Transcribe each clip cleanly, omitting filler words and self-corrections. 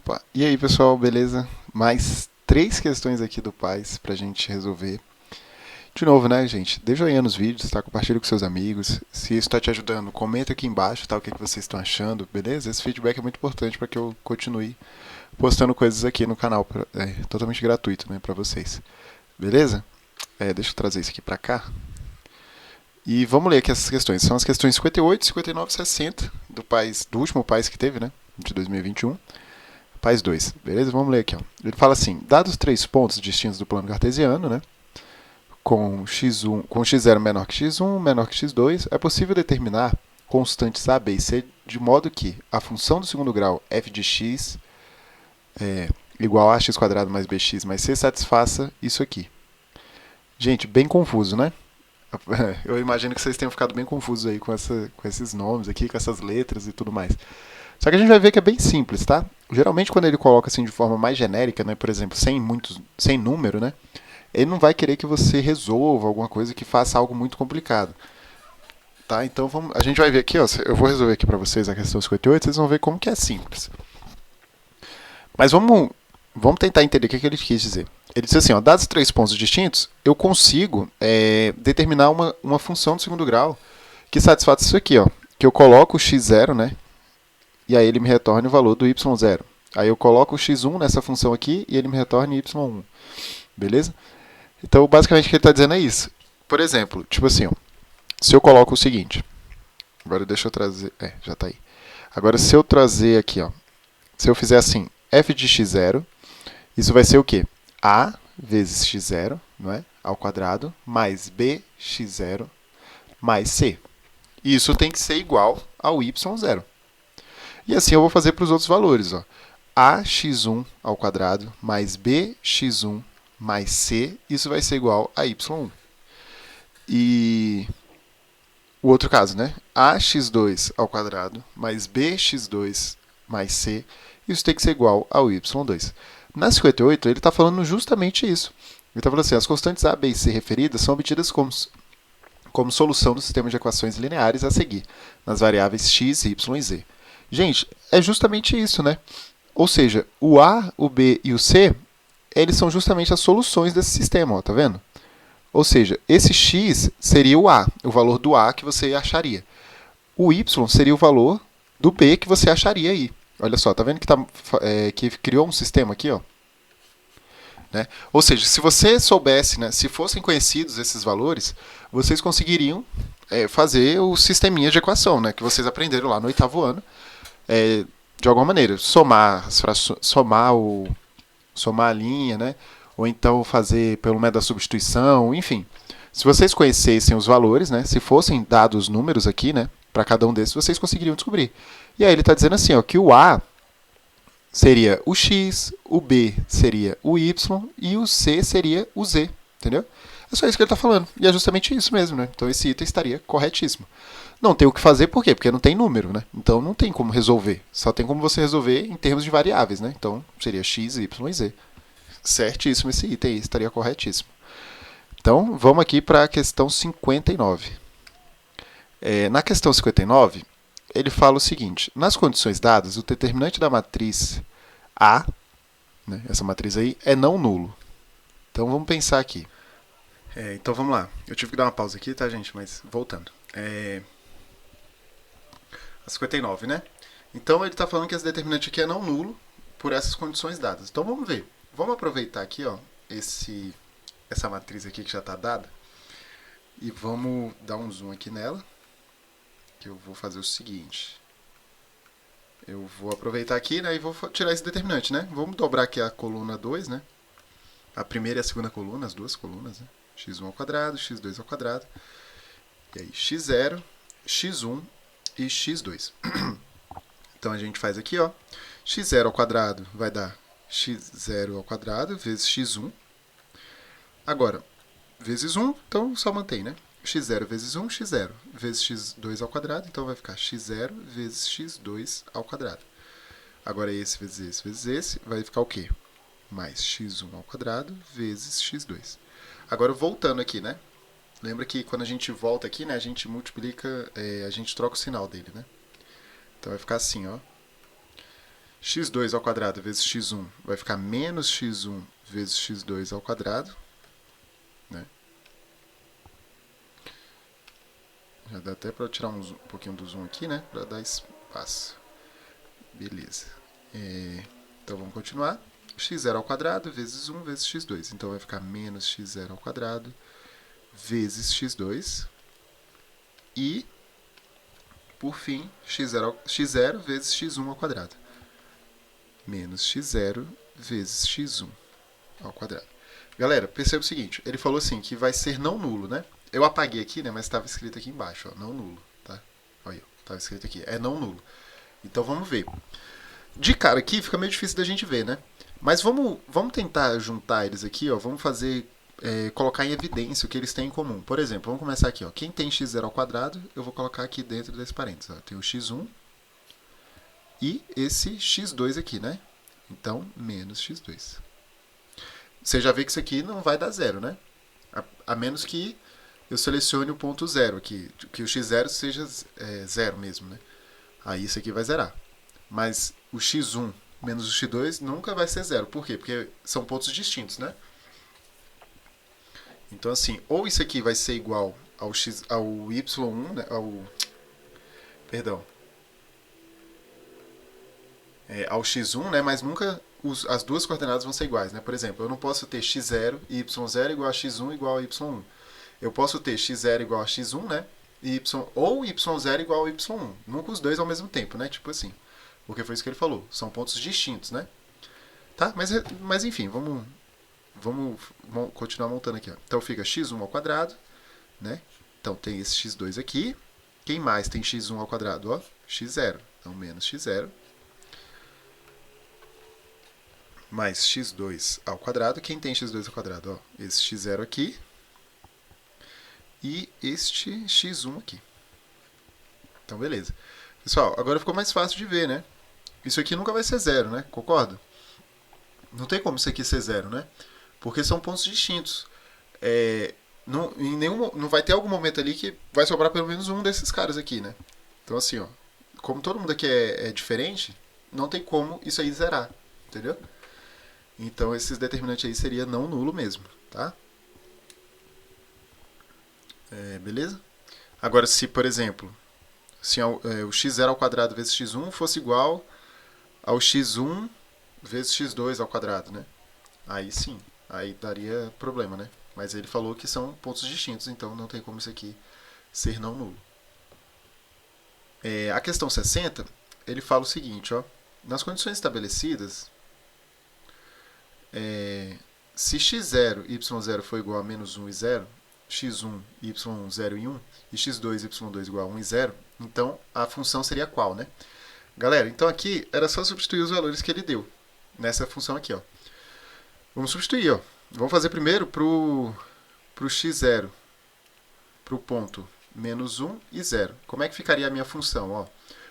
Opa! E aí, pessoal, beleza? Mais três questões aqui do Paz pra gente resolver. De novo, né, gente? Dê joinha nos vídeos, tá? Compartilha com seus amigos. Se isso tá te ajudando, comenta aqui embaixo, tá? O que vocês estão achando, beleza? Esse feedback é muito importante para que eu continue postando coisas aqui no canal, totalmente gratuito, né, pra vocês. Beleza? Deixa eu trazer isso aqui pra cá. E vamos ler aqui essas questões. São as questões 58, 59 e 60 do último Paz que teve, né? De 2021. Paz 2, beleza? Vamos ler aqui. Ó. Ele fala assim: dados os três pontos distintos do plano cartesiano, né, com x0 menor que x1, menor que x2, é possível determinar constantes a, b e c de modo que a função do segundo grau f de x é igual a x quadrado mais bx mais c satisfaça isso aqui. Gente, bem confuso, né? Eu imagino que vocês tenham ficado bem confusos aí com esses nomes aqui, com essas letras e tudo mais. Só que a gente vai ver que é bem simples, tá? Geralmente quando ele coloca assim de forma mais genérica, né, por exemplo, sem número, né, ele não vai querer que você resolva alguma coisa que faça algo muito complicado, tá? Então a gente vai ver aqui, ó, eu vou resolver aqui para vocês a questão 58, vocês vão ver como que é simples. Mas vamos tentar entender o que ele quis dizer. Ele disse assim, ó, dados três pontos distintos, eu consigo determinar uma função do segundo grau que satisfaça isso aqui, ó, que eu coloco o x0, né, e aí ele me retorna o valor do y0. Aí eu coloco o x1 nessa função aqui e ele me retorna y1. Beleza? Então, basicamente, o que ele está dizendo é isso. Por exemplo, tipo assim, ó, se eu coloco o seguinte. Agora deixa eu trazer. Já está aí. Agora, se eu trazer aqui, ó, se eu fizer assim, f de x0, isso vai ser o quê? A vezes x0, não é? Ao quadrado, mais bx0 mais c. E isso tem que ser igual ao y0. E assim eu vou fazer para os outros valores. Ó. ax1 ao quadrado mais bx1 mais c, isso vai ser igual a y1. E o outro caso, né? ax2 ao quadrado mais bx2 mais c, isso tem que ser igual ao y2. Na 58, ele está falando justamente isso. Ele está falando assim, as constantes a, b e c referidas são obtidas como solução do sistema de equações lineares a seguir, nas variáveis x, y e z. Gente, é justamente isso, né? Ou seja, o A, o B e o C, eles são justamente as soluções desse sistema, ó, tá vendo? Ou seja, esse x seria o A, o valor do A que você acharia. O y seria o valor do B que você acharia aí. Olha só, tá vendo que criou um sistema aqui, ó? Né? Ou seja, se você soubesse, né, se fossem conhecidos esses valores, vocês conseguiriam fazer o sisteminha de equação, né, que vocês aprenderam lá no oitavo ano, de alguma maneira, somar a linha, né, ou então fazer pelo método da substituição, enfim. Se vocês conhecessem os valores, né, se fossem dados os números aqui, né, para cada um desses, vocês conseguiriam descobrir. E aí ele está dizendo assim, ó, que o A seria o x, o b seria o y e o c seria o z, entendeu? É só isso que ele está falando. E é justamente isso mesmo, né? Então esse item estaria corretíssimo. Não tem o que fazer, por quê? Porque não tem número, né? Então não tem como resolver. Só tem como você resolver em termos de variáveis, né? Então seria x, y e z. Certíssimo esse item aí, estaria corretíssimo. Então vamos aqui para a questão 59. Na questão 59, ele fala o seguinte: nas condições dadas, o determinante da matriz A, né, essa matriz aí, é não nulo. Então vamos pensar aqui. Então vamos lá. Eu tive que dar uma pausa aqui, tá, gente? Mas voltando. A 59, né? Então ele está falando que esse determinante aqui é não nulo por essas condições dadas. Então vamos ver. Vamos aproveitar aqui, ó, essa matriz aqui que já está dada e vamos dar um zoom aqui nela, que eu vou fazer o seguinte. Eu vou aproveitar aqui, né, e vou tirar esse determinante, né? Vamos dobrar aqui a coluna 2, né? A primeira e a segunda coluna, as duas colunas, né? x1 ao quadrado, x2 ao quadrado. E aí, x0, x1 e x2. Então a gente faz aqui, ó, x0 ao quadrado vai dar x0 ao quadrado vezes x1. Agora, vezes 1, então só mantém, né? x0 vezes 1, x0 vezes x2 ao quadrado, então vai ficar x0 vezes x2 ao quadrado. Agora esse vezes esse vezes esse, vai ficar o quê? Mais x1 ao quadrado vezes x2. Agora voltando aqui, né? Lembra que quando a gente volta aqui, né, a gente multiplica, a gente troca o sinal dele, né? Então vai ficar assim, ó. x2 ao quadrado vezes x1 vai ficar menos x1 vezes x2 ao quadrado. Né? Já dá até para tirar um pouquinho do zoom aqui, né? Para dar espaço. Beleza. Então vamos continuar. x0 ao quadrado vezes 1 vezes x2. Então vai ficar menos x0 ao quadrado vezes x2. E, por fim, x0 vezes x1 ao quadrado. Menos x0 vezes x1 ao quadrado. Galera, perceba o seguinte. Ele falou assim que vai ser não nulo, né? Eu apaguei aqui, né? Mas estava escrito aqui embaixo, ó, não nulo. Tá? Olha, estava escrito aqui. É não nulo. Então vamos ver. De cara aqui fica meio difícil da gente ver, né? Mas vamos tentar juntar eles aqui, ó. Vamos fazer, colocar em evidência o que eles têm em comum. Por exemplo, vamos começar aqui, ó. Quem tem x0 ao quadrado, eu vou colocar aqui dentro desse parênteses. Ó. Tem o x1 e esse x2 aqui, né? Então, menos x2. Você já vê que isso aqui não vai dar zero, né? A menos que eu selecione o ponto zero aqui, que o x0 seja zero mesmo, né? Aí isso aqui vai zerar. Mas o x1 menos o x2 nunca vai ser zero. Por quê? Porque são pontos distintos, né? Então, assim, ou isso aqui vai ser igual ao y1, né? Ao x1, né? Mas nunca as duas coordenadas vão ser iguais, né? Por exemplo, eu não posso ter x0 e y0 igual a x1 igual a y1. Eu posso ter x0 igual a x1, né? Ou y0 igual a y1. Nunca os dois ao mesmo tempo, né? Tipo assim. Porque foi isso que ele falou. São pontos distintos, né? Tá? Mas enfim, vamos continuar montando aqui. Ó. Então fica x1 ao quadrado, né? Então tem esse x2 aqui. Quem mais tem x1 ao quadrado? Ó, x0. Então menos x0. Mais x2 ao quadrado. Quem tem x2 ao quadrado? Ó, esse x0 aqui. E este x1 aqui. Então, beleza. Pessoal, agora ficou mais fácil de ver, né? Isso aqui nunca vai ser zero, né? Concorda? Não tem como isso aqui ser zero, né? Porque são pontos distintos. Não vai ter algum momento ali que vai sobrar pelo menos um desses caras aqui, né? Então, assim, ó. Como todo mundo aqui é diferente, não tem como isso aí zerar. Entendeu? Então, esses determinantes aí seria não nulo mesmo, tá? Beleza? Agora, se, por exemplo, se o x0 ao quadrado vezes x1 fosse igual ao x1 vezes x2 ao quadrado, né? Aí sim, aí daria problema, né? Mas ele falou que são pontos distintos, então não tem como isso aqui ser não nulo. A questão 60, ele fala o seguinte, ó. Nas condições estabelecidas, se x0 e y0 for igual a menos 1 e 0, x1, y0 e 1, e x2 e y2 igual a 1 e 0, então a função seria qual, né? Galera, então aqui era só substituir os valores que ele deu nessa função aqui, ó. Vamos substituir, ó. Vamos fazer primeiro para o x0, para o ponto menos 1 e 0. Como é que ficaria a minha função? Ó?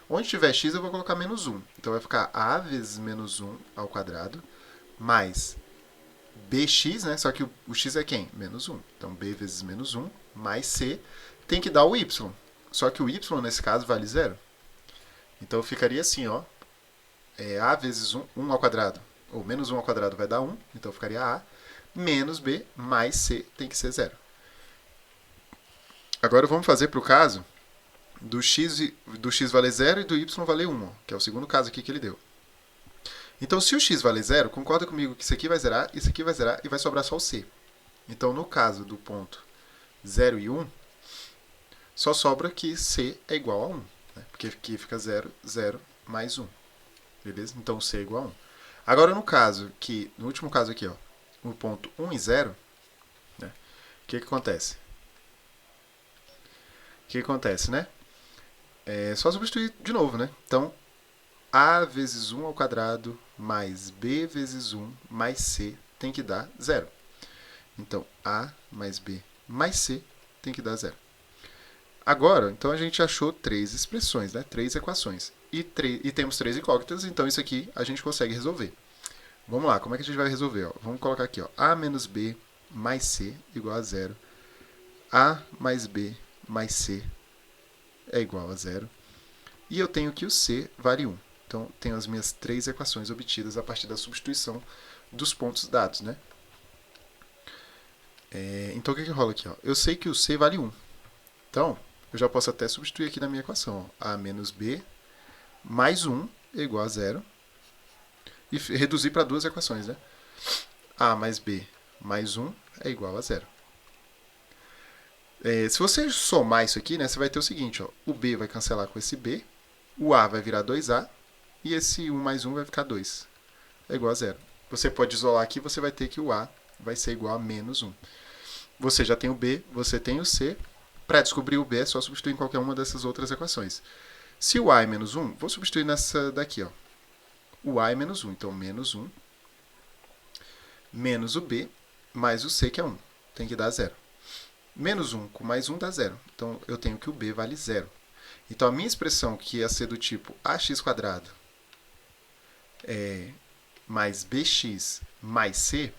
Onde tiver x, eu vou colocar menos 1. Então vai ficar a vezes menos 1 ao quadrado, mais bx, né? Só que o x é quem? Menos 1. Então b vezes menos 1, mais c, tem que dar o y. Só que o y, nesse caso, vale 0. Então ficaria assim, ó. A vezes 1 ao quadrado, ou menos 1 ao quadrado vai dar 1, então ficaria a, menos b, mais c, tem que ser 0. Agora vamos fazer para o caso do x valer 0 e do y valer 1, que é o segundo caso aqui que ele deu. Então, se o x valer 0, concorda comigo que isso aqui vai zerar, isso aqui vai zerar e vai sobrar só o c. Então, no caso do ponto 0 e 1, só sobra que c é igual a 1, né? Porque aqui fica 0, 0 mais 1. Beleza? Então, c é igual a 1. Agora, no último caso aqui, ó, o ponto 1 e 0, né? O que acontece? Né? É só substituir de novo, né? Então, a vezes 1 ao quadrado mais b vezes 1 mais c tem que dar 0. Então, a mais b mais c tem que dar 0. Agora, então a gente achou 3 expressões, né? 3 equações. E temos 3 incógnitas, então isso aqui a gente consegue resolver. Vamos lá, como é que a gente vai resolver? Ó? Vamos colocar aqui, ó, a menos b mais c igual a 0. A mais b mais c é igual a 0. E eu tenho que o c vale 1. Então, tenho as minhas 3 equações obtidas a partir da substituição dos pontos dados, né? Então, o que rola aqui? Ó? Eu sei que o C vale 1. Então, eu já posso até substituir aqui na minha equação. Ó. A menos B mais 1 é igual a 0. E reduzir para 2 equações, né? A mais B mais 1 é igual a 0. Se você somar isso aqui, né, você vai ter o seguinte. Ó, o B vai cancelar com esse B. O A vai virar 2A. E esse 1 mais 1 vai ficar 2. É igual a 0. Você pode isolar aqui, você vai ter que o A vai ser igual a menos 1. Você já tem o B, você tem o C. Para descobrir o B é só substituir em qualquer uma dessas outras equações. Se o A é menos 1, vou substituir nessa daqui. Ó. O A é menos 1, então menos 1 menos o B mais o C, que é 1. Tem que dar 0. Menos 1 com mais 1 dá 0. Então, eu tenho que o B vale 0. Então, a minha expressão, que ia ser do tipo ax² mais bx mais c,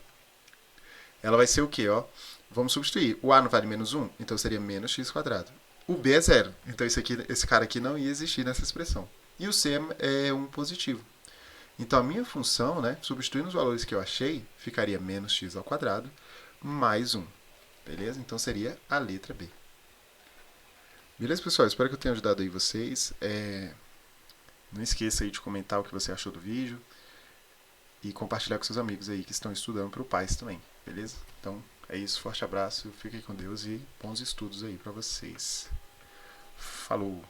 ela vai ser o quê? Ó? Vamos substituir. O a não vale menos 1, então seria menos x². O b é 0, então esse cara aqui não ia existir nessa expressão. E o c é um positivo. Então, a minha função, né, substituindo os valores que eu achei, ficaria menos x² mais 1. Beleza? Então, seria a letra B. Beleza, pessoal? Espero que eu tenha ajudado aí vocês. Não esqueça aí de comentar o que você achou do vídeo e compartilhar com seus amigos aí que estão estudando para o PAS também. Beleza? Então, é isso. Forte abraço, fiquem com Deus e bons estudos aí para vocês. Falou!